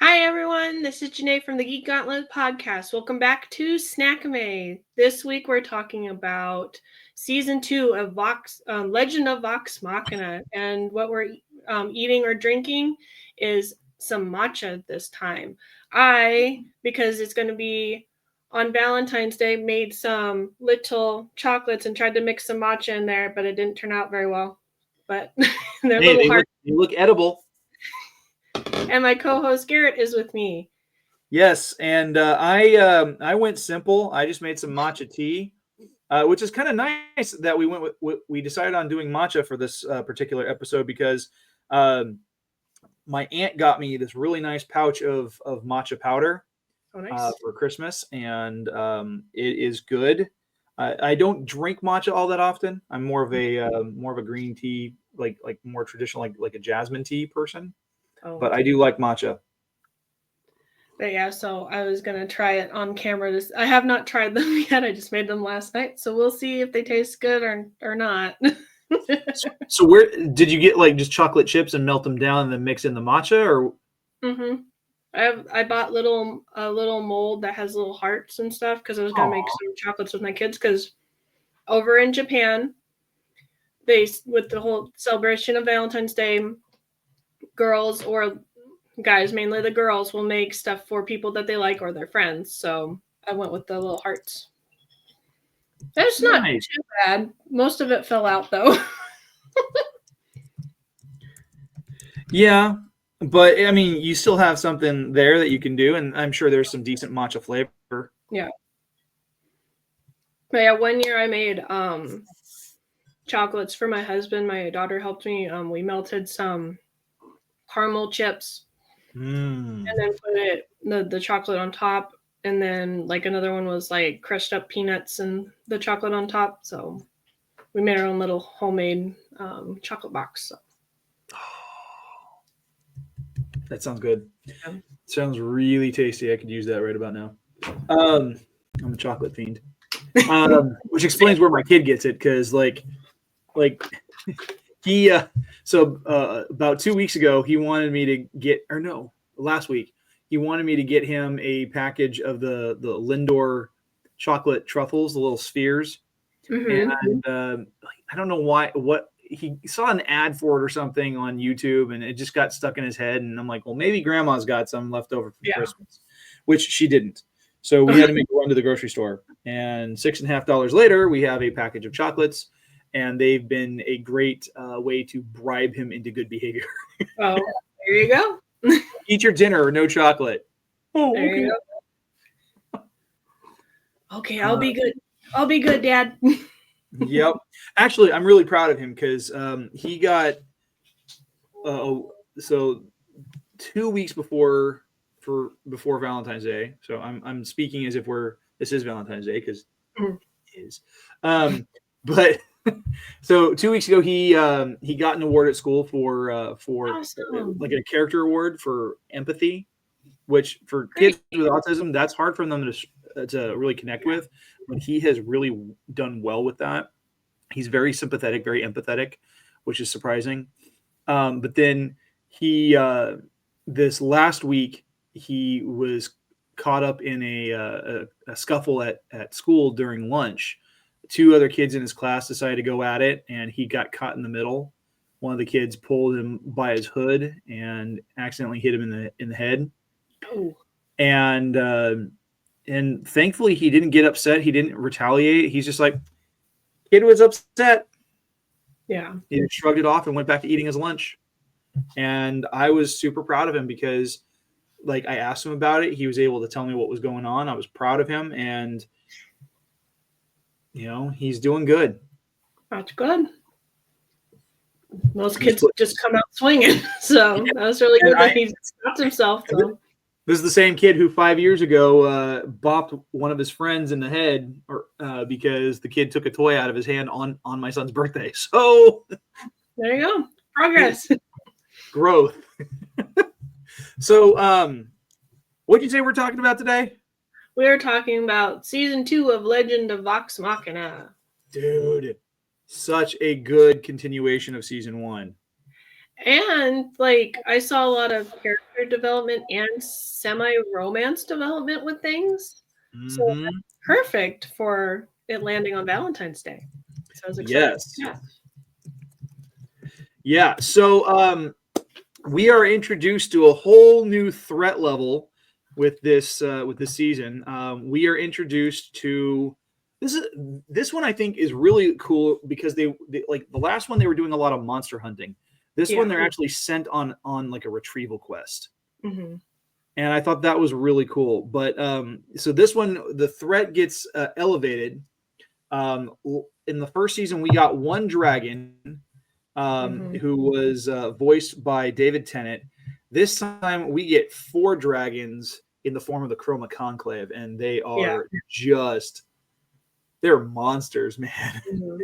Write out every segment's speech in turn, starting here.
Hi everyone, this is Jenae from the Geek Gauntlet podcast. Welcome back to Snack-ime. This week we're talking about season 2 of Legend of Vox Machina, and what we're eating or drinking is some matcha this time. Because it's going to be on Valentine's Day, made some little chocolates and tried to mix some matcha in there, but it didn't turn out very well. But they're a little hard. They look edible. And my co-host Garrett is with me. Yes, and I went simple. I just made some matcha tea, which is kind of nice that we decided on doing matcha for this particular episode because my aunt got me this really nice pouch of matcha powder for Christmas, and it is good. I don't drink matcha all that often. I'm more of a green tea, like more traditional, like a jasmine tea person. But I do like matcha. But yeah, so I was going to try it on camera. I have not tried them yet. I just made them last night. So we'll see if they taste good or not. So where did you get just chocolate chips and melt them down and then mix in the matcha? Or I bought a little mold that has little hearts and stuff because I was going to make some chocolates with my kids, because over in Japan, with the whole celebration of Valentine's Day, girls or guys, mainly the girls, will make stuff for people that they like or their friends. So I went with the little hearts. That's not too bad. Most of it fell out though. Yeah, but I mean, you still have something there that you can do, and I'm sure there's some decent matcha flavor. Yeah. But yeah, one year I made chocolates for my husband. My daughter helped me. We melted some caramel chips and then put the chocolate on top, and then another one was crushed up peanuts and the chocolate on top. So we made our own little homemade chocolate box. So. That sounds good. Yeah. Sounds really tasty. I could use that right about now. I'm a chocolate fiend, which explains where my kid gets it, because he about 2 weeks ago he wanted me to get, or no, last week he wanted me to get him a package of the Lindor chocolate truffles, the little spheres, and I don't know what he saw an ad for it or something on YouTube, and it just got stuck in his head. And I'm like, well, maybe grandma's got some left over for Christmas, which she didn't. So we had to make a run to the grocery store, and $6.50 later, we have a package of chocolates, and they've been a great way to bribe him into good behavior. Oh, there you go. Eat your dinner or no chocolate. Oh, there you go. Okay, I'll be good. I'll be good, Dad. Yep. Actually, I'm really proud of him because he got so 2 weeks before Valentine's Day. So I'm speaking as if this is Valentine's Day, because it is. But so 2 weeks ago he got an award at school for awesome. Like a character award for empathy, which for kids with autism, that's hard for them to really connect with. But he has really done well with that. He's very sympathetic, very empathetic, which is surprising. But then he this last week he was caught up in a scuffle at school during lunch. 2 other kids in his class decided to go at it, and he got caught in the middle. One of the kids pulled him by his hood and accidentally hit him in the head. Oh. And thankfully he didn't get upset. He didn't retaliate. He's just like, kid was upset. Yeah. He just shrugged it off and went back to eating his lunch. And I was super proud of him because I asked him about it. He was able to tell me what was going on. I was proud of him, and he's doing good. That's good. Most kids just come out swinging. So that was really good that he stopped himself. So. This is the same kid who 5 years ago bopped one of his friends in the head because the kid took a toy out of his hand on my son's birthday. So there you go. Progress. Growth. So what'd you say we're talking about today? We're talking about season 2 of Legend of Vox Machina. Dude, such a good continuation of season 1. And like I saw a lot of character development and semi-romance development with things. So Mm-hmm. that's perfect for it landing on Valentine's Day. So I was excited. Yes. Yeah. So we are introduced to a whole new threat level with this season. We are introduced to this one I think is really cool because they like the last one they were doing a lot of monster hunting. This one Yeah. they're actually sent on like a retrieval quest. Mm-hmm. And I thought that was really cool. But so this one, the threat gets elevated. In the first season, we got one dragon who was voiced by David Tennant. This time, we get 4 dragons in the form of the Chroma Conclave, and they are they're monsters, man. Mm-hmm.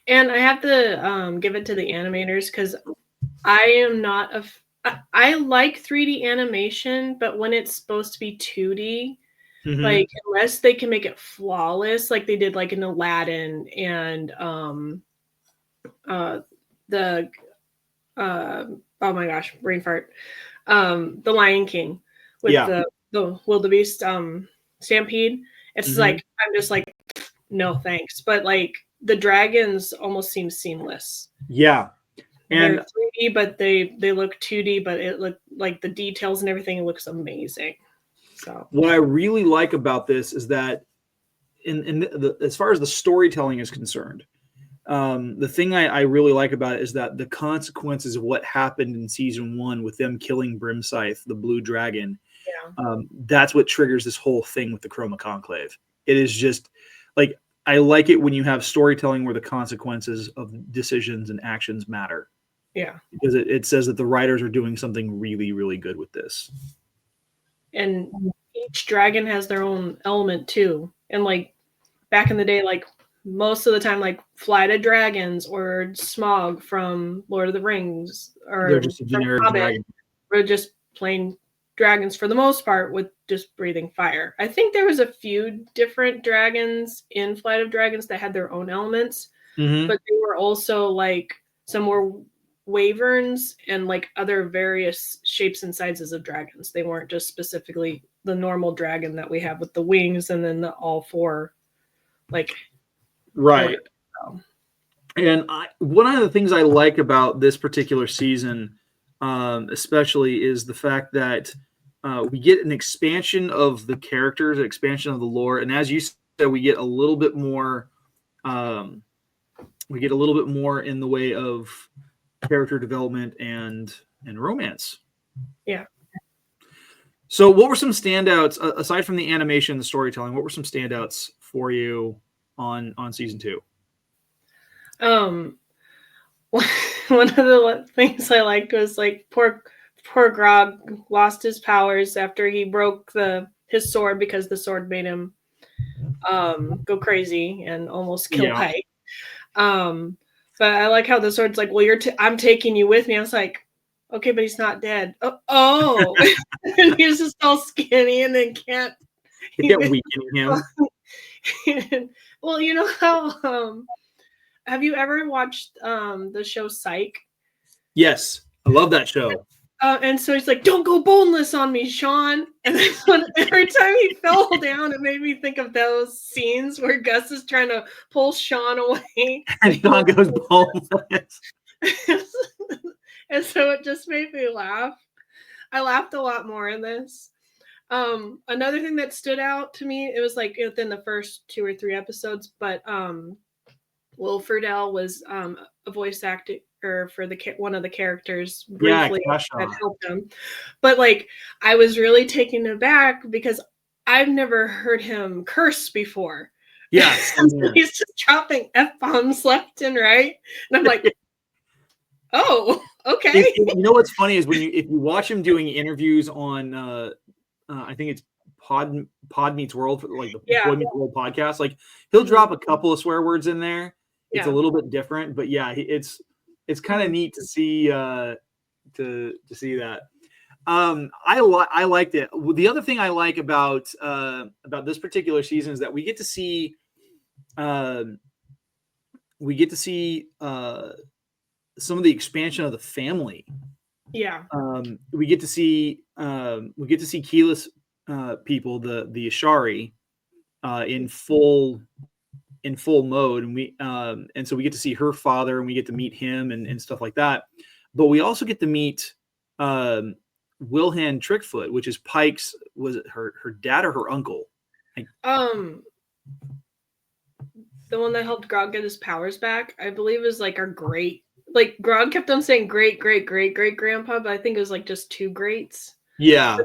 And I have to give it to the animators because I am not I like 3D animation, but when it's supposed to be 2D, like unless they can make it flawless, like they did like in Aladdin and the oh my gosh, brain fart. The Lion King with the wildebeest stampede. It's like I'm just like no thanks. But like the dragons almost seem seamless. Yeah. And they're 3D, but they look 2D, but it look like the details and everything looks amazing. So what I really like about this is that as far as the storytelling is concerned, the thing I really like about it is that the consequences of what happened in season 1 with them killing Brimscythe, the blue dragon, that's what triggers this whole thing with the Chroma Conclave. It is just like I like it when you have storytelling where the consequences of decisions and actions matter. Yeah, because it says that the writers are doing something really, really good with this. And each dragon has their own element too. And like back in the day, like most of the time, like Flight of Dragons or Smaug from Lord of the Rings, or they're just a generic dragon. We're just plain dragons for the most part with just breathing fire. I think there was a few different dragons in Flight of Dragons that had their own elements, but they were also like some were wyverns and like other various shapes and sizes of dragons. They weren't just specifically the normal dragon that we have with the wings and then the all 4 like right. And one of the things I like about this particular season, especially, is the fact that we get an expansion of the characters, an expansion of the lore, and as you said, we get a little bit more. We get a little bit more in the way of character development and romance. Yeah. So, what were some standouts aside from the animation, the storytelling? What were some standouts for you on season 2? One of the things I liked was like poor Grog lost his powers after he broke his sword because the sword made him go crazy and almost kill Pike. But I like how the sword's like, well, I'm taking you with me. I was like, okay, but he's not dead. Oh. And he's just all skinny and then can't weaken him. Well, you know how have you ever watched the show Psych? Yes, I love that show. And so he's like, "Don't go boneless on me, Sean." And then every time he fell down, it made me think of those scenes where Gus is trying to pull Sean away, and Sean goes boneless. And so it just made me laugh. I laughed a lot more in this. Another thing that stood out to me, it was like within the first 2 or 3 episodes, but Will Friedle was a voice actor for one of the characters briefly that helped him. But like I was really taken aback because I've never heard him curse before. Yeah. So he's just dropping F-bombs left and right. And I'm like, oh, okay. You know what's funny is if you watch him doing interviews on I think it's Pod Meets World, like the Boy Meets World podcast, like he'll drop a couple of swear words in there. It's a little bit different, but yeah, it's kind of neat to see to see that. I liked it. The other thing I like about this particular season is that we get to see expansion of the family. Yeah. We get to see Keyless people, the Ashari, in full mode, and so we get to see her father, and we get to meet him and stuff like that. But we also get to meet Wilhan Trickfoot, which is Pike's, was it her dad or her uncle? The one that helped Grog get his powers back, I believe, is like our great. Like Grog kept on saying great grandpa, but I think it was like just two greats. Yeah.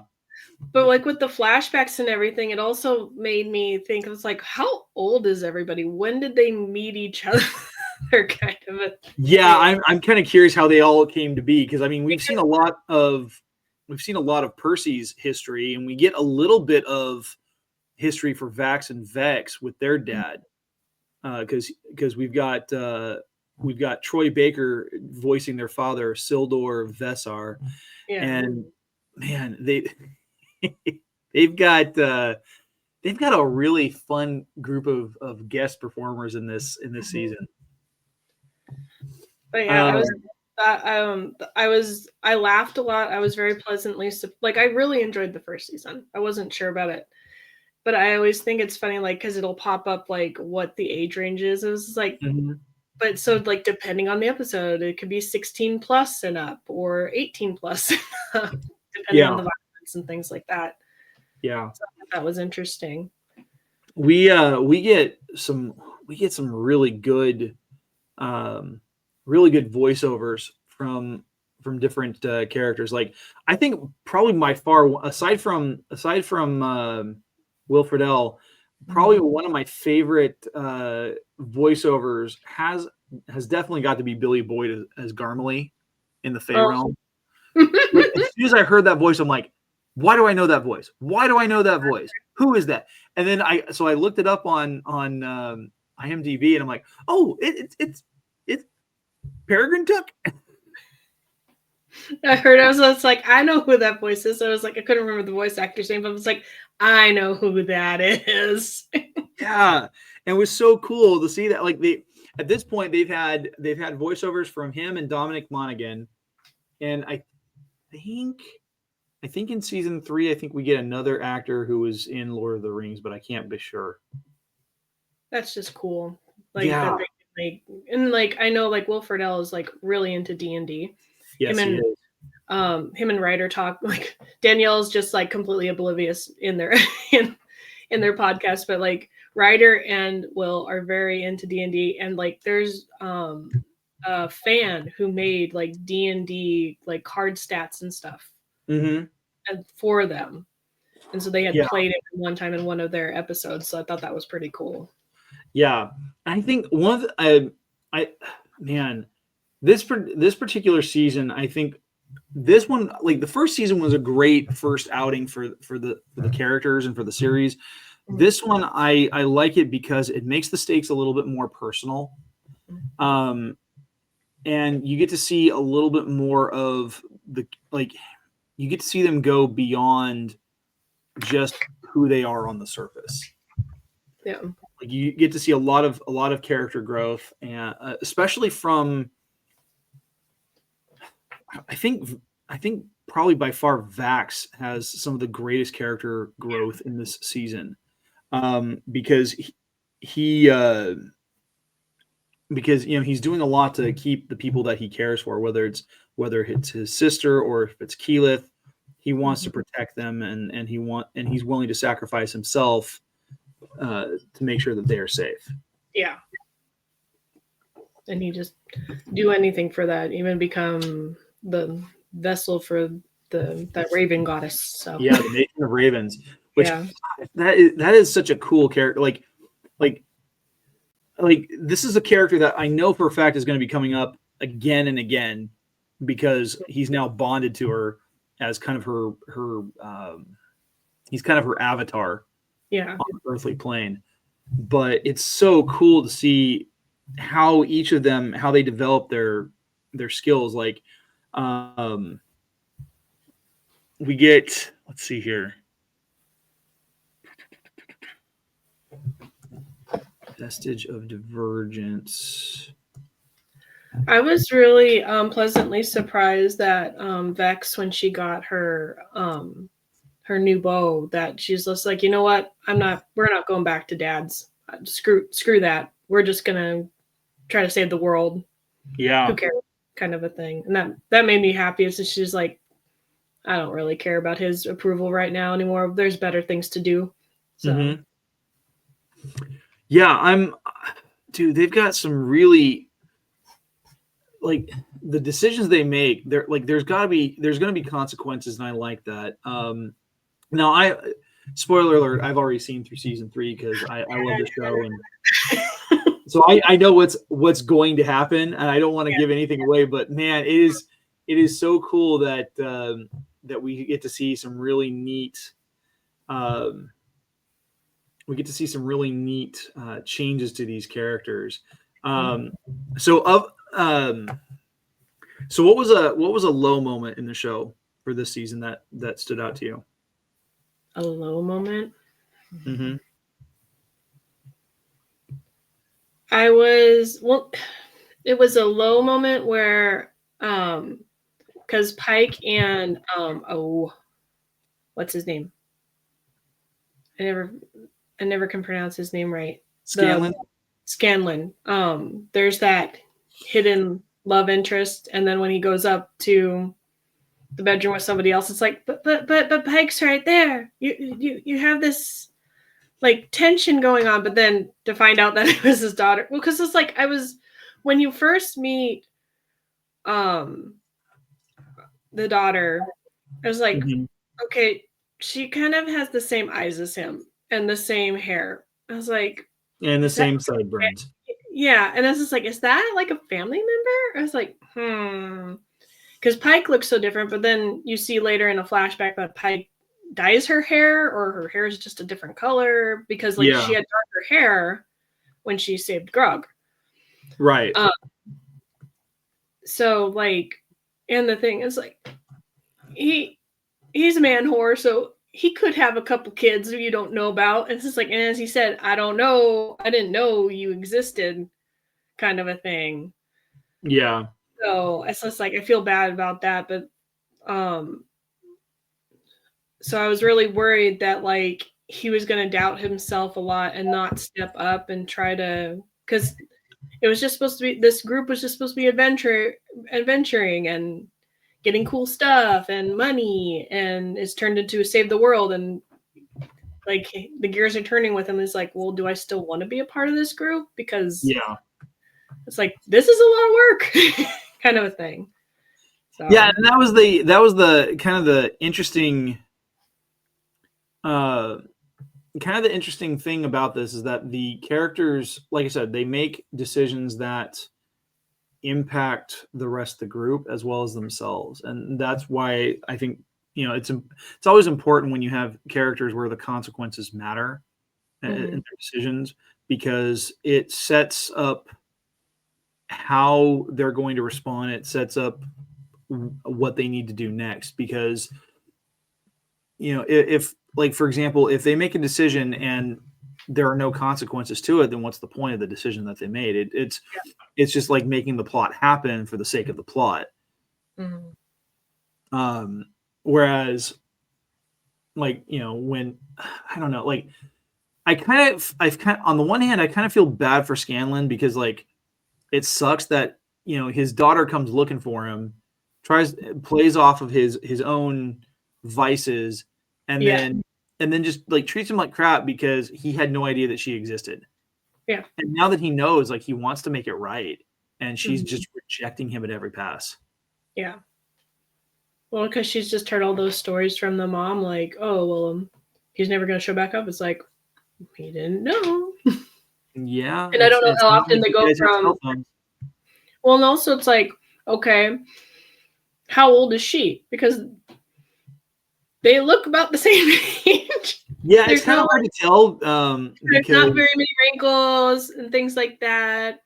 But like with the flashbacks and everything, it also made me think, it was like, how old is everybody? When did they meet each other? kind of a Yeah, I'm kind of curious how they all came to be, because I mean we've seen a lot of Percy's history, and we get a little bit of history for Vax and Vex with their dad, because we've got Troy Baker voicing their father, Sildor Vesar, and man, they've got a really fun group of guest performers in this season. But yeah, I laughed a lot. I was very pleasantly, like, I really enjoyed the first season. I wasn't sure about it, but I always think it's funny, like, because it'll pop up like what the age range is. It was like, but so like depending on the episode, it could be 16 plus and up or 18 plus, depending on the violence and things like that. Yeah, so that was interesting. We get some really good voiceovers from different characters. Like, I think probably by far, aside from Will Friedle, probably one of my favorite voiceovers has definitely got to be Billy Boyd as Garmley in the Fey Realm. Like, as soon as I heard that voice, I'm like, why do I know that voice? Why do I know that voice? Who is that? And then I looked it up on IMDb, and I'm like, oh, it's Peregrine Took. I heard, I was like, I know who that voice is. So I was like, I couldn't remember the voice actor's name, but I was like, I know who that is. Yeah, and it was so cool to see that. Like, at this point they've had voiceovers from him and Dominic Monaghan, and I think in season 3, I think we get another actor who was in Lord of the Rings, but I can't be sure. That's just cool. Like, yeah. And like, I know like Will Friedle is like really into D&D. Yes, he is. Him and Ryder talk, like Danielle's just like completely oblivious in their in their podcast, but like Ryder and Will are very into D&D, and like there's a fan who made like D&D like card stats and stuff and for them, and so they had played it one time in one of their episodes, so I thought that was pretty cool. Yeah, I think one of this particular season, I think this one, like the first season, was a great first outing for the characters and for the series. This one, I like it because it makes the stakes a little bit more personal, and you get to see a little bit more of you get to see them go beyond just who they are on the surface. Yeah, like you get to see a lot of character growth, and especially from, I think probably by far Vax has some of the greatest character growth in this season, because because he's doing a lot to keep the people that he cares for, whether it's his sister or if it's Keyleth. He wants to protect them, and he's willing to sacrifice himself to make sure that they are safe. Yeah, and he just do anything for that, even become the vessel for that raven goddess. So yeah, the Nation of Ravens, which that is such a cool character. Like this is a character that I know for a fact is going to be coming up again and again, because he's now bonded to her as kind of her he's kind of her avatar on the earthly plane. But it's so cool to see how each of them, how they develop their skills. Like, we get, let's see here, Vestige of Divergence. I was really pleasantly surprised that Vex, when she got her new bow, that she's just like, you know what, we're not going back to Dad's. Screw that. We're just gonna try to save the world. Yeah. Who cares? Kind of a thing. And that made me happy. It's just, she's like, I don't really care about his approval right now anymore. There's better things to do. So Mm-hmm. Yeah, dude, they've got some really, like, the decisions they make, they're like, there's gonna be consequences, and I like that. Now, spoiler alert, I've already seen through season 3 because I love the show, and so I know what's going to happen, and I don't want to give anything away. But man, it is so cool that that we get to see some really neat. We get to see some really neat changes to these characters. So what was a low moment in the show for this season that stood out to you? A low moment. Mm-hmm. It was a low moment where because Pike and what's his name? I never can pronounce his name right. Scanlan. There's that hidden love interest, and then when he goes up to the bedroom with somebody else, it's like, but Pike's right there. You have this like tension going on, but then to find out that it was his daughter. Well, because it's like, when you first meet the daughter, I was like, Mm-hmm. okay, she kind of has the same eyes as him and the same hair. I was like, And the same sideburns. Yeah, and I was just like, is that like a family member? I was like, because Pike looks so different, but then you see later in a flashback that Pike dyes her hair, or her hair is just a different color, because she had darker hair when she saved Grog. Right. So like, and the thing is, like, he's a man whore, so he could have a couple kids you don't know about. And it's just like, and as he said, I didn't know you existed, kind of a thing. Yeah. So it's just like, I feel bad about that, but so I was really worried that like he was going to doubt himself a lot and not step up and try to, because it was just supposed to be, this group was just supposed to be adventuring and getting cool stuff and money, and it's turned into save the world, and like the gears are turning with him. It's like, well, do I still want to be a part of this group? Because it's like, this is a lot of work, kind of a thing. So. Yeah, and that was the kind of the interesting interesting thing about this, is that the characters, like I said, they make decisions that impact the rest of the group as well as themselves, and that's why I think, it's always important when you have characters where the consequences matter in their decisions, because it sets up how they're going to respond. It sets up what they need to do next, because if, like, for example, if they make a decision and there are no consequences to it, then what's the point of the decision that they made? It's just like making the plot happen for the sake of the plot. Whereas, like, when, I don't know, like, I've kind of, on the one hand, I kind of feel bad for Scanlan, because like, it sucks that his daughter comes looking for him, plays off of his own vices, and then just like treats him like crap because he had no idea that she existed. Yeah. And now that he knows, like, he wants to make it right, and she's just rejecting him at every pass. Yeah. Well, because she's just heard all those stories from the mom, like, oh, well, he's never going to show back up. It's like, he didn't know. Yeah. And I don't know how often they go from. Well, and also it's like, okay, how old is she? Because they look about the same age. Yeah, it's kind of hard to tell. There's not very many wrinkles and things like that.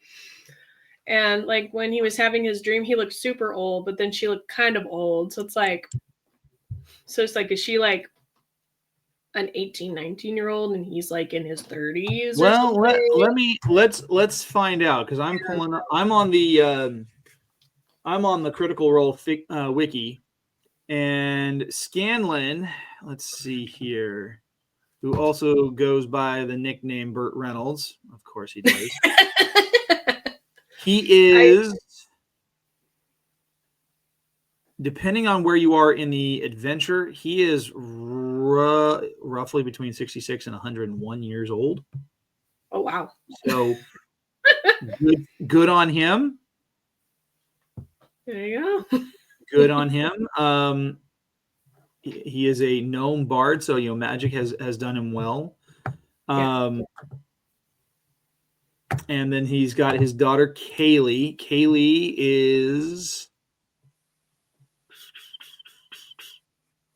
And like when he was having his dream, he looked super old, but then she looked kind of old. So it's like, is she like an 18, 19-year-old and he's like in his 30s? Well, let's find out, because I'm on the I'm on the Critical Role wiki, and Scanlan, let's see here, who also goes by the nickname Burt Reynolds. Of course he does. He is, depending on where you are in the adventure, he is roughly between 66 and 101 years old. Oh, wow. So good on him. There you go. Good on him. He is a gnome bard, so magic has done him well. And then he's got his daughter Kaylee. Kaylee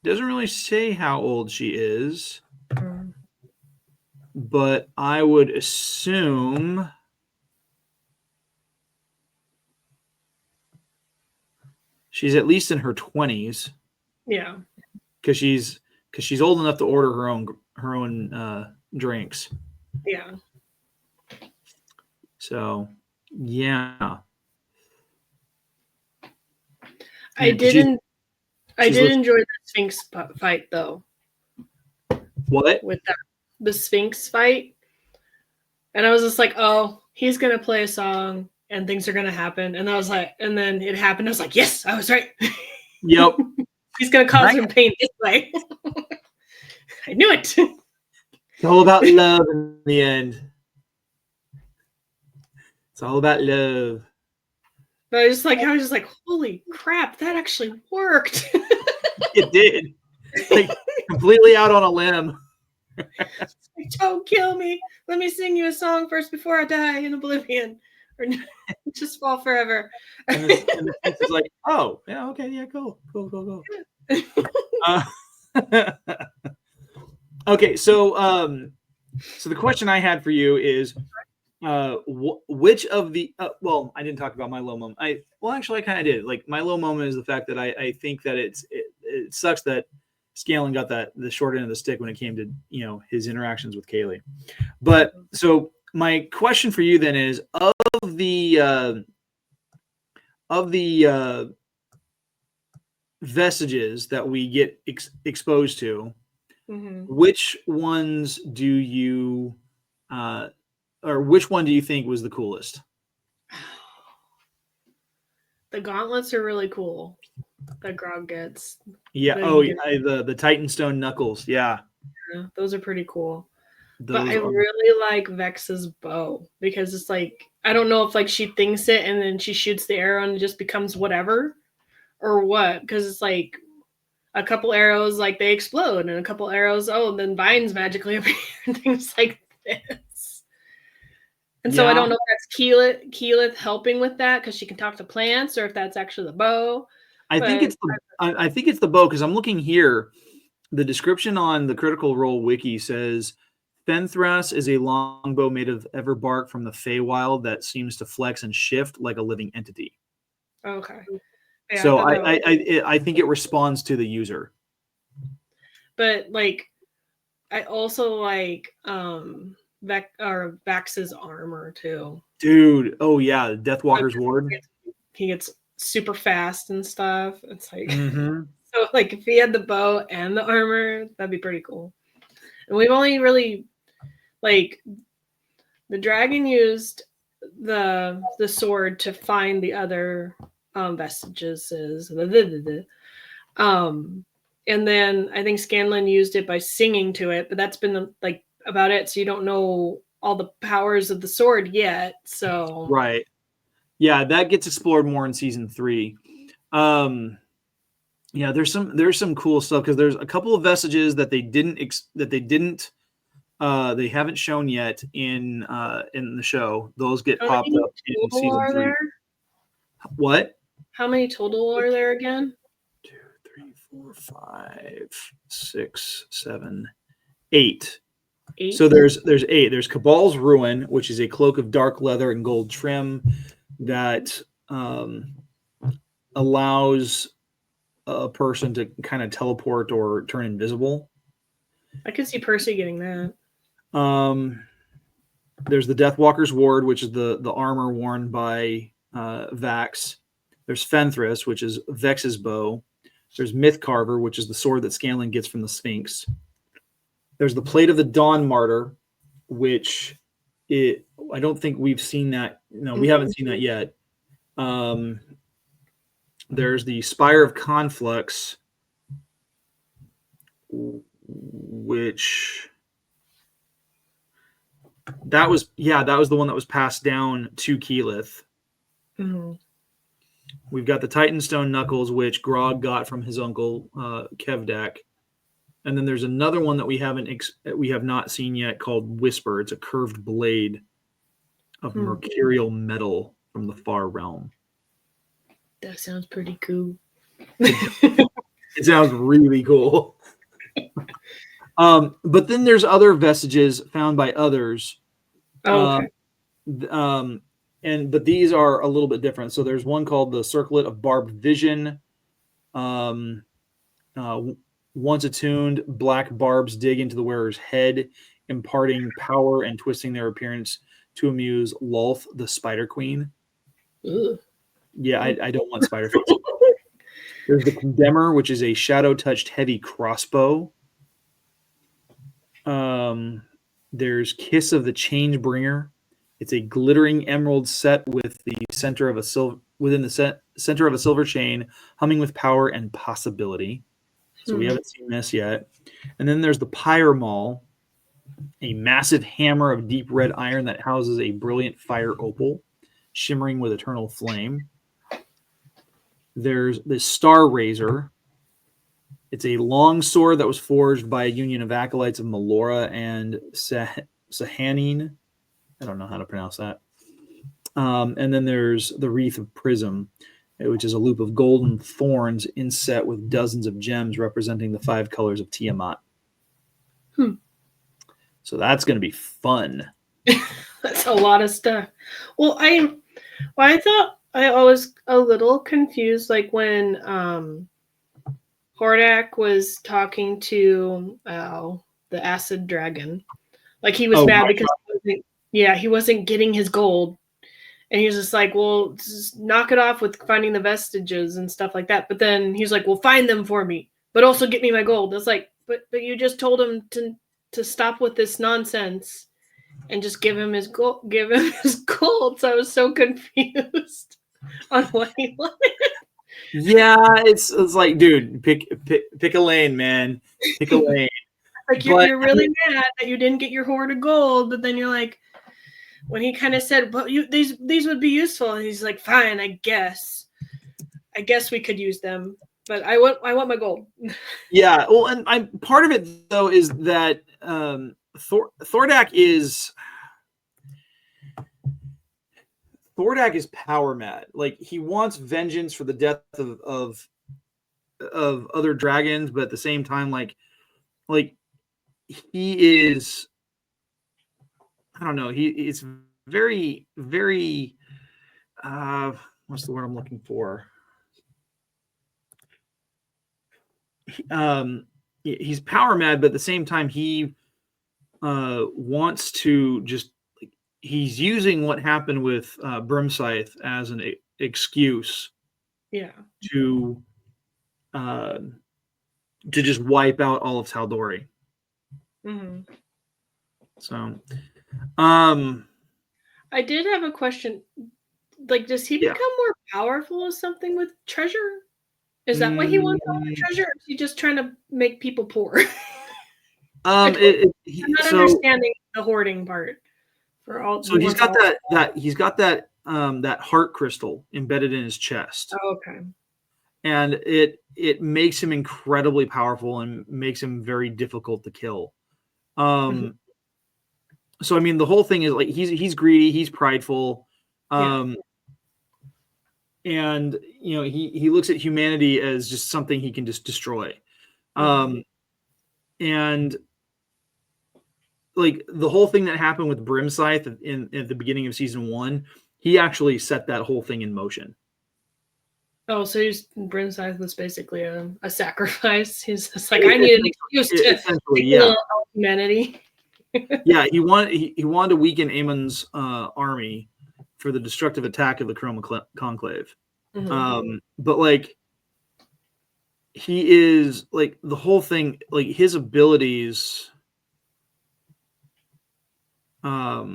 doesn't really say how old she is, but I would assume she's at least in her 20s. Yeah, because she's old enough to order her own drinks. Yeah. So, yeah. I did enjoy the Sphinx fight though. What? With the Sphinx fight. And I was just like, oh, he's going to play a song and things are going to happen. And I was like, and then it happened. I was like, yes, I was right. Yep. He's going to cause him pain this way. I knew it. It's all about love in the end. It's all about love. But I was just like, holy crap, that actually worked. It did. Like, completely out on a limb. Don't kill me. Let me sing you a song first before I die in oblivion. Or just fall forever. And the prince is like, oh, yeah, okay, yeah, go. Okay, so the question I had for you is, which of the well, I didn't talk about my low moment. I kind of did. Like, my low moment is the fact that I think that it sucks that Scanlan got the short end of the stick when it came to his interactions with Kaylee. But so my question for you then is, of the vestiges that we get exposed to, which ones do you or which one do you think was the coolest? The gauntlets are really cool that Grog gets. Yeah. The Titanstone knuckles. Yeah. Those are pretty cool. But I really like Vex's bow because it's like, I don't know if like she thinks it and then she shoots the arrow and it just becomes whatever or what. Because it's like a couple arrows, like they explode, and a couple arrows, then vines magically appear and things like this. And so I don't know if that's Keyleth helping with that because she can talk to plants, or if that's actually the bow. I think it's the bow, because I'm looking here. The description on the Critical Role wiki says Fenthras is a longbow made of everbark from the Feywild that seems to flex and shift like a living entity. Okay. Yeah, so I think it responds to the user. But like, I also like Vax's armor too. Dude, oh yeah, Deathwalker's Ward. He gets super fast and stuff. It's like so like if he had the bow and the armor, that'd be pretty cool. And we've only really like the dragon used the sword to find the other vestiges and then I think Scanlan used it by singing to it, but that's been like about it. So you don't know all the powers of the sword yet. So right, yeah, that gets explored more in season 3. Yeah, there's some cool stuff because there's a couple of vestiges that they haven't shown yet in the show. Those get popped up in season 3. What? How many total are there again? 2, 3, 4, 5, 6, 7, 8. 8. So there's 8. There's Cabal's Ruin, which is a cloak of dark leather and gold trim that allows a person to kind of teleport or turn invisible. I could see Percy getting that. There's the Deathwalker's Ward, which is the armor worn by Vax. There's Fenthras, which is Vex's bow. There's Mythcarver, which is the sword that Scanlan gets from the Sphinx. There's the Plate of the Dawn Martyr, which I don't think we've seen that. No, we haven't seen that yet. There's the Spire of Conflux, which that was the one that was passed down to Keyleth. Mm-hmm. We've got the Titanstone Knuckles, which Grog got from his uncle Kevdak, and then there's another one that we have not seen yet called Whisper. It's a curved blade of mercurial metal from the far realm. That sounds pretty cool. It sounds really cool. But then there's other vestiges found by others. Oh, okay. But these are a little bit different. So there's one called the Circlet of Barbed Vision. Once attuned, black barbs dig into the wearer's head, imparting power and twisting their appearance to amuse Lolth, the Spider Queen. Ugh. Yeah, I don't want spider face. There's the Condemner, which is a shadow-touched heavy crossbow. There's Kiss of the Changebringer. It's a glittering emerald set with the center of a center of a silver chain, humming with power and possibility. So we haven't seen this yet. And then there's the Pyre Maul, a massive hammer of deep red iron that houses a brilliant fire opal, shimmering with eternal flame. There's the Star Razor. It's a long sword that was forged by a union of acolytes of Melora and Sahanine. I don't know how to pronounce that. And then there's the Wreath of Prism, which is a loop of golden thorns inset with dozens of gems representing the 5 colors of Tiamat. So that's going to be fun. That's a lot of stuff. Well, I thought I was a little confused, like when Hordak was talking to the acid dragon. Like he was mad because he wasn't getting his gold. And he was just like, well, just knock it off with finding the vestiges and stuff like that. But then he's like, well, find them for me, but also get me my gold. It's like, but you just told him to stop with this nonsense and just give him his gold. So I was so confused on what he wanted. Yeah, it's like, dude, pick a lane, man. Pick a lane. Like you're really mad that you didn't get your hoard of gold, but then you're like, when he kind of said, "But these would be useful," and he's like, "Fine, I guess we could use them, but I want my gold." Yeah, well, and part of it though is that Thordak is power mad. Like he wants vengeance for the death of other dragons, but at the same time, like he is, I don't know, he is very, very what's the word I'm looking for? He's power mad, but at the same time he wants to just, he's using what happened with Brimscythe as an excuse to just wipe out all of Tal'Dorei. Mm-hmm. So I did have a question. Like, does he become more powerful or something with treasure? Is that why he wants all the treasure, or is he just trying to make people poor? I'm not understanding the hoarding part. So he's got that heart crystal embedded in his chest. Oh, okay. And it makes him incredibly powerful and makes him very difficult to kill. So I mean, the whole thing is like he's greedy, he's prideful, and you know he looks at humanity as just something he can just destroy, and like the whole thing that happened with Brimscythe at the beginning of season 1, he actually set that whole thing in motion. Oh, so Brimscythe was basically a sacrifice. He's just like, I need an excuse to kill humanity. Yeah, he wanted to weaken Aemon's army for the destructive attack of the Chroma Conclave. But like he is like the whole thing, like his abilities. I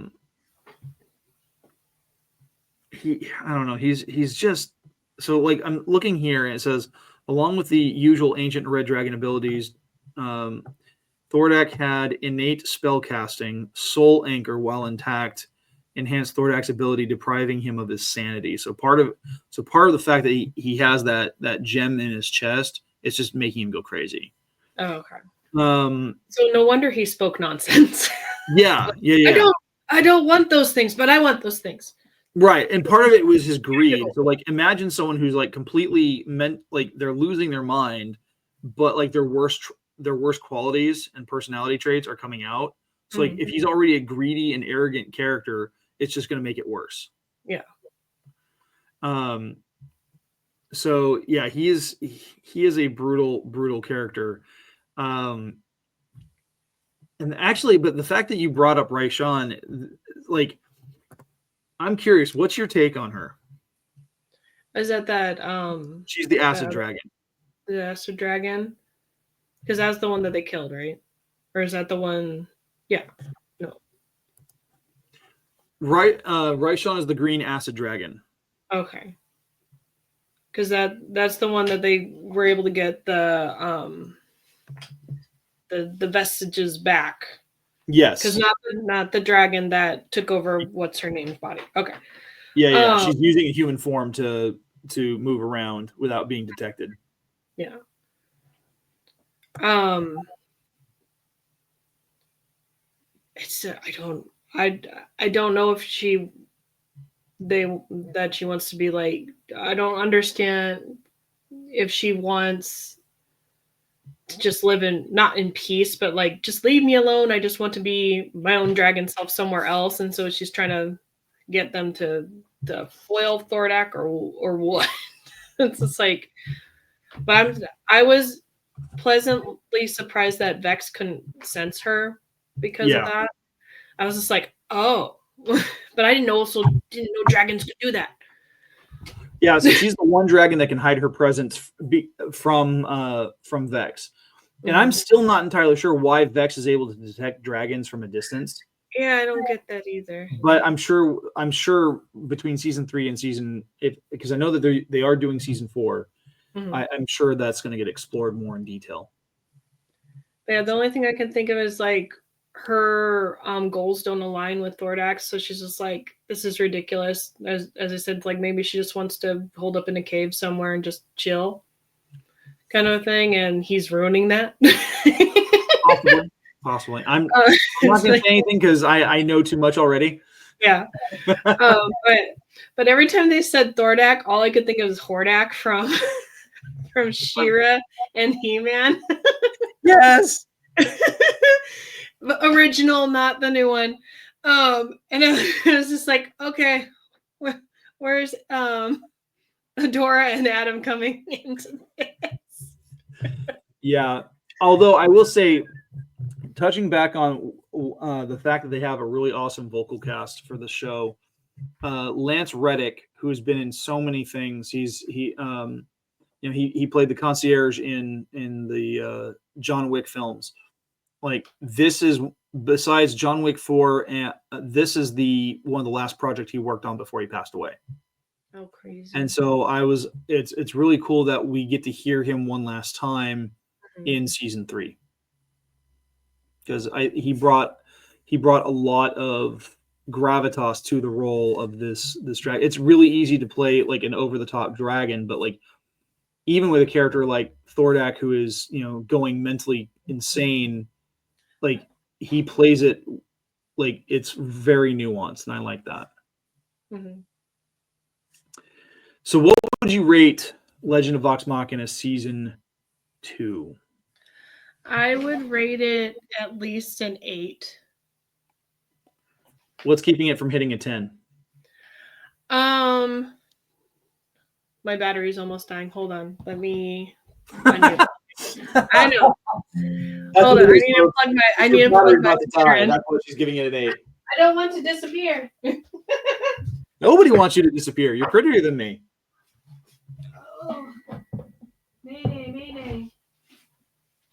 don't know. He's just so like I'm looking here and it says along with the usual ancient red dragon abilities, Thordak had innate spellcasting, soul anchor while intact, enhanced Thordak's ability, depriving him of his sanity. So part of the fact that he has that gem in his chest, it's just making him go crazy. Oh, okay. So no wonder he spoke nonsense. Yeah. I don't want those things, but I want those things. Right, and part of it was his greed. So, like, imagine someone who's like completely like they're losing their mind, but like their worst qualities and personality traits are coming out. So, like, if he's already a greedy and arrogant character, it's just going to make it worse. Yeah. So yeah, he is a brutal character. And actually, but the fact that you brought up Raishan, like. I'm curious, what's your take on her? Is that she's the acid dragon. The acid dragon? Because that's the one that they killed, right? Or is that the one? Yeah. No. Right. Raishan is the green acid dragon. Okay. Because that's the one that they were able to get the vestiges back. Yes. Because not the dragon that took over what's her name's body. Okay. Yeah. She's using a human form to move around without being detected. Yeah. It's I don't know if she wants to be like, I don't understand if she wants to just live not in peace, but like just leave me alone. I just want to be my own dragon self somewhere else. And so she's trying to get them to foil Thordak or what. It's just like, but I was pleasantly surprised that Vex couldn't sense her because of that. I was just like, oh, but I didn't know dragons could do that. Yeah, so she's the one dragon that can hide her presence from Vex. And I'm still not entirely sure why Vex is able to detect dragons from a distance. Yeah, I don't get that either. But I'm sure between season 3 and because I know that they are doing season 4, I'm sure that's going to get explored more in detail. Yeah, the only thing I can think of is like her goals don't align with Thordak's, so she's just like, this is ridiculous. As I said, like maybe she just wants to hold up in a cave somewhere and just chill, kind of a thing, and he's ruining that. Possibly. I'm not going to say anything because I know too much already. Yeah. But every time they said Thordak, all I could think of was Hordak from She-Ra and He-Man. Yes. Original, not the new one. And it was just like, okay, where's Adora and Adam coming into this? Yeah. Although I will say, touching back on the fact that they have a really awesome vocal cast for the show, Lance Reddick, who has been in so many things, he played the concierge in the John Wick films. Like, this is, besides John Wick 4, and this is one of the last projects he worked on before he passed away. Oh, crazy! And so it's really cool that we get to hear him one last time in season 3, because he brought a lot of gravitas to the role of this dragon. It's really easy to play like an over the top dragon, but like even with a character like Thordak, who is going mentally insane, like he plays it like it's very nuanced, and I like that. So what would you rate Legend of Vox Machina season 2? I would rate it at least an 8. What's keeping it from hitting a 10? My battery's almost dying. Hold on. Let me. I know. Hold on. I need to plug my computer in. That's what she's giving it an 8. I don't want to disappear. Nobody wants you to disappear. You're prettier than me.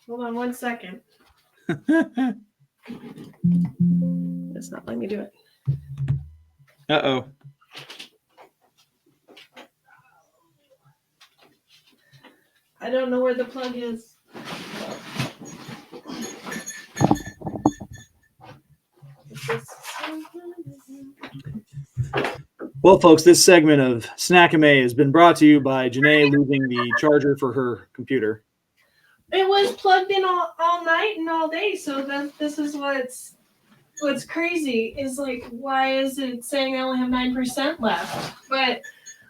Hold on 1 second. It's not letting me do it. Uh-oh. I don't know where the plug is. Well, folks, this segment of Snack-ime has been brought to you by Jenae losing the charger for her computer. It was plugged in all night and all day, so this is what's crazy is like, why is it saying I only have 9% left? But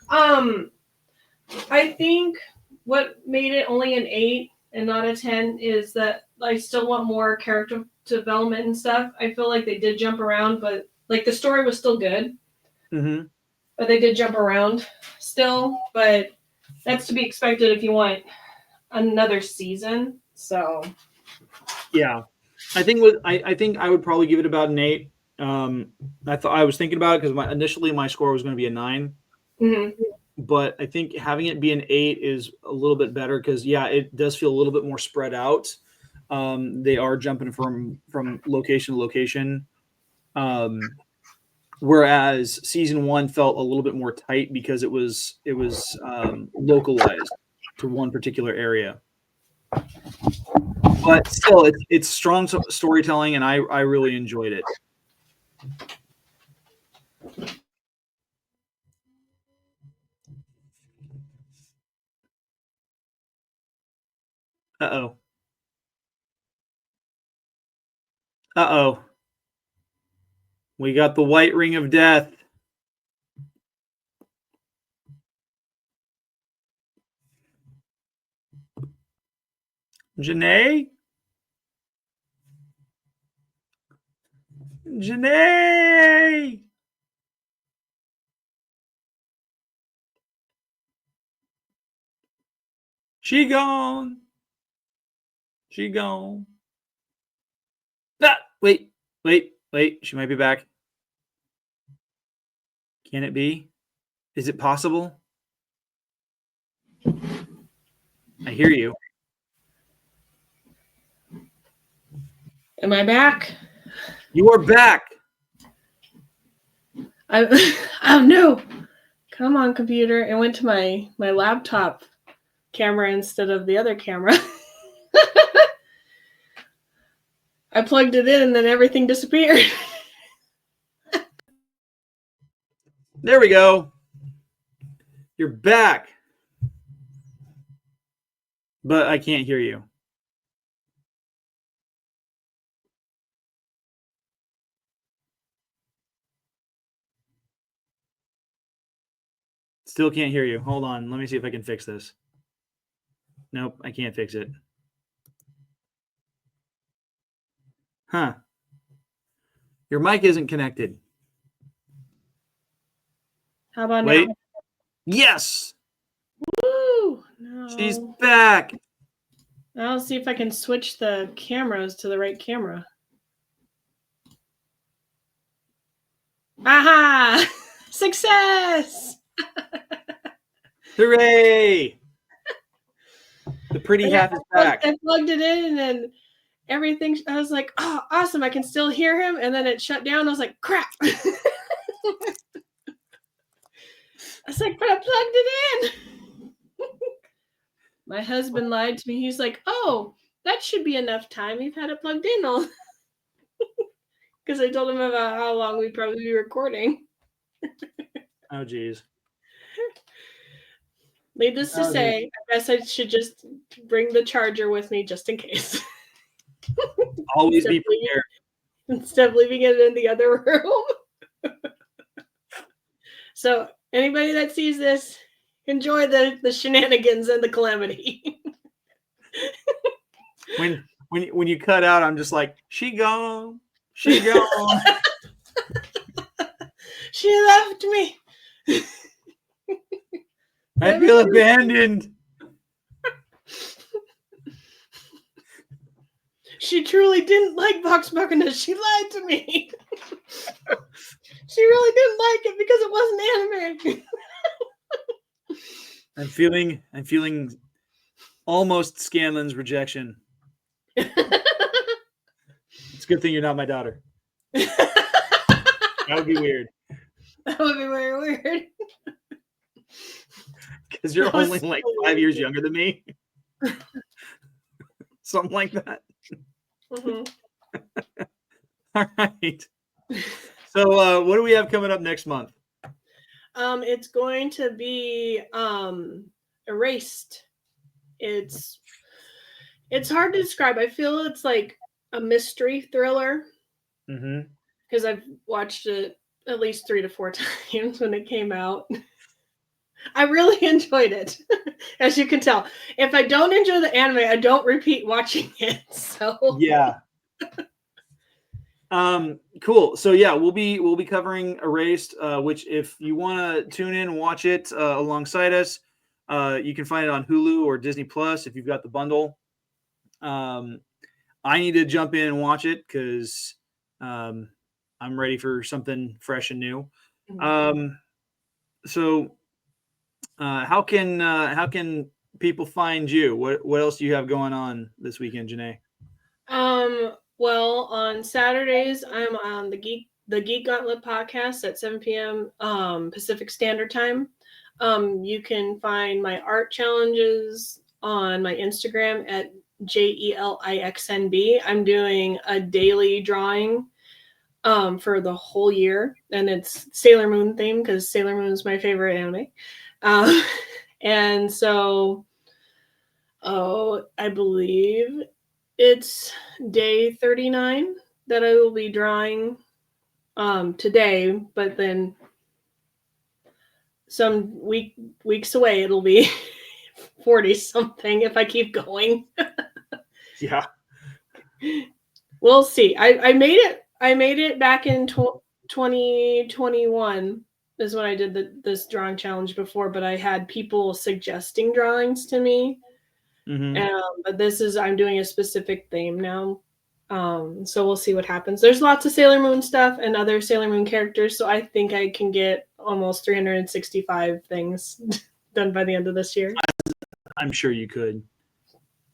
I think what made it only an 8 and not a 10 is that I still want more character development and stuff. I feel like they did jump around, but like the story was still good. Mm-hmm. But they did jump around still, but that's to be expected if you want another season. So yeah, I think I would probably give it about an 8. I was thinking about it because initially my score was going to be a 9. Mm-hmm. But I think having it be an 8 is a little bit better because it does feel a little bit more spread out. They are jumping from location to location. Whereas season 1 felt a little bit more tight because it was localized to one particular area. But still, it's strong storytelling, and I really enjoyed it. Uh-oh. Uh-oh. We got the white ring of death. Jenae? Jenae! She gone. She gone. Ah, wait. She might be back. Can it be? Is it possible? I hear you. Am I back? You are back. Oh no! Come on, computer. It went to my laptop camera instead of the other camera. I plugged it in and then everything disappeared. There we go. You're back. But I can't hear you. Still can't hear you. Hold on. Let me see if I can fix this. Nope, I can't fix it. Huh. Your mic isn't connected. How about Wait. now? Yes. Woo! No. She's back. I'll see if I can switch the cameras to the right camera. Aha! Success! Hooray! The pretty half is back. I plugged it in and then everything, I was like, oh, awesome, I can still hear him. And then it shut down. I was like, crap. I was like, but I plugged it in. My husband lied to me. He's like, oh, that should be enough time. You've had it plugged in all. Because I told him about how long we'd probably be recording. Oh, geez. Needless to say, I guess I should just bring the charger with me just in case. Always be prepared. Instead of leaving it in the other room. So anybody that sees this, enjoy the shenanigans and the calamity. When you cut out, I'm just like, she gone. She gone. She left me. I feel abandoned. She truly didn't like Vox Machina. She lied to me. She really didn't like it because it wasn't anime. I'm feeling almost Scanlan's rejection. It's a good thing you're not my daughter. That would be weird. That would be very weird. Because you're only like 5 years younger than me. Something like that. Mm-hmm. All right. So what do we have coming up next month? It's going to be Erased. It's hard to describe. I feel it's like a mystery thriller. Because I've watched it at least 3 to 4 times when it came out. I really enjoyed it, as you can tell. If I don't enjoy the anime, I don't repeat watching it. So yeah. Cool. So yeah, we'll be covering Erased, which if you want to tune in and watch it alongside us, you can find it on Hulu or Disney Plus if you've got the bundle. I need to jump in and watch it because I'm ready for something fresh and new. So how can people find you? What else do you have going on this weekend, Jenae? Well, on Saturdays, I'm on the Geek Gauntlet podcast at 7 p.m. Pacific Standard Time. You can find my art challenges on my Instagram at JELIXNB. I'm doing a daily drawing for the whole year, and it's Sailor Moon themed because Sailor Moon is my favorite anime. And so, I believe it's day 39 that I will be drawing today, but then some weeks away it'll be 40 something if I keep going. Yeah. We'll see. I made it back in 2021 is when I did this drawing challenge before, but I had people suggesting drawings to me. But I'm doing a specific theme now. So we'll see what happens. There's lots of Sailor Moon stuff and other Sailor Moon characters, so I think I can get almost 365 things done by the end of this year. I'm sure you could.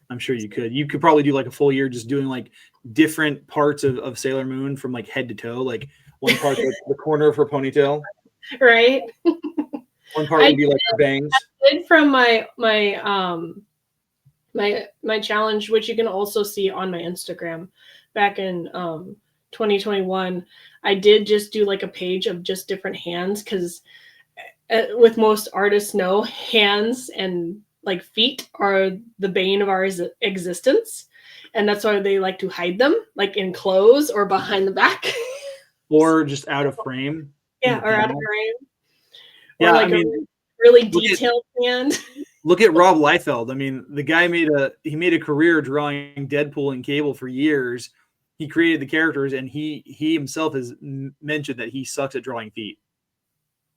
You could probably do like a full year just doing like different parts of Sailor Moon from like head to toe. Like one part, like the corner of her ponytail. Right. One part would be like her bangs. I did from my challenge, which you can also see on my Instagram back in 2021. I did just do like a page of just different hands because with most artists know, hands and like feet are the bane of our existence, and that's why they like to hide them like in clothes or behind the back or just out of frame. Yeah, or out of frame. Yeah, or like a really detailed hand. Look at Rob Liefeld. I mean, the guy made a career drawing Deadpool and Cable for years. He created the characters, and he himself has mentioned that he sucks at drawing feet.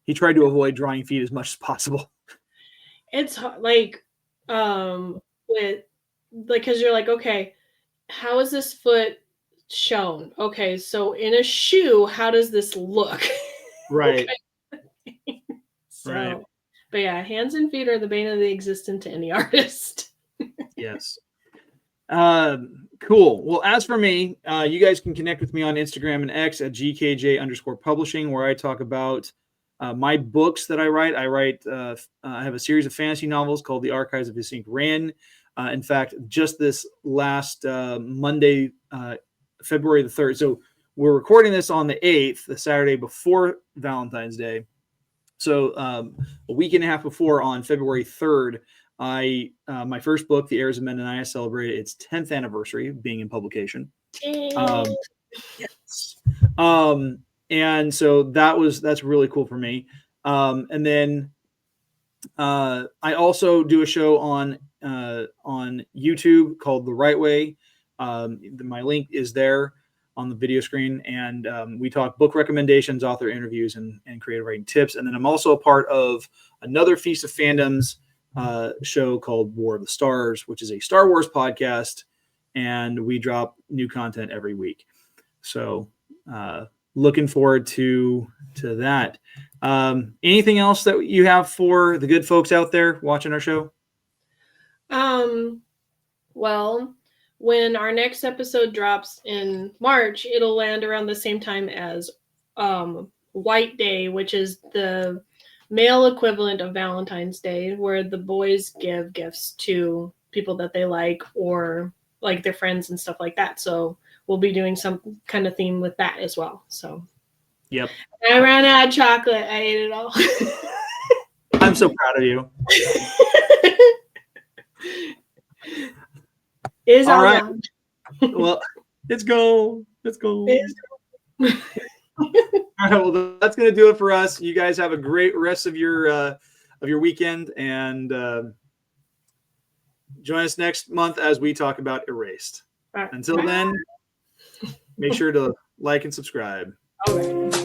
He tried to avoid drawing feet as much as possible. It's like with like, because you're like, okay, how is this foot shown? Okay, so in a shoe, how does this look? Right. So, right. But yeah, hands and feet are the bane of the existence to any artist. Yes. Cool. Well, as for me, you guys can connect with me on Instagram and X at GKJ_publishing, where I talk about my books that I write. I have a series of fantasy novels called The Archives of Hissink Ren. In fact, just this last Monday, February the 3rd. So we're recording this on the 8th, the Saturday before Valentine's Day. So a week and a half before, on February 3rd, my first book, The Heirs of Menaniah, celebrated its 10th anniversary of being in publication. Yes. And so that's really cool for me. And then I also do a show on YouTube called The Right Way. My link is there on the video screen, and we talk book recommendations, author interviews, and creative writing tips. And then I'm also a part of another Feast of Fandoms show called War of the Stars, which is a Star Wars podcast, and we drop new content every week. So looking forward to that. Anything else that you have for the good folks out there watching our show? Well, when our next episode drops in March, it'll land around the same time as White Day, which is the male equivalent of Valentine's Day, where the boys give gifts to people that they like or like their friends and stuff like that. So we'll be doing some kind of theme with that as well. So Yep. I ran out of chocolate. I ate it all. I'm so proud of you. Is all right. gone. Well, let's go. All right, well, that's going to do it for us. You guys have a great rest of your weekend, and join us next month as we talk about Erased. Until then, make sure to like and subscribe. All right.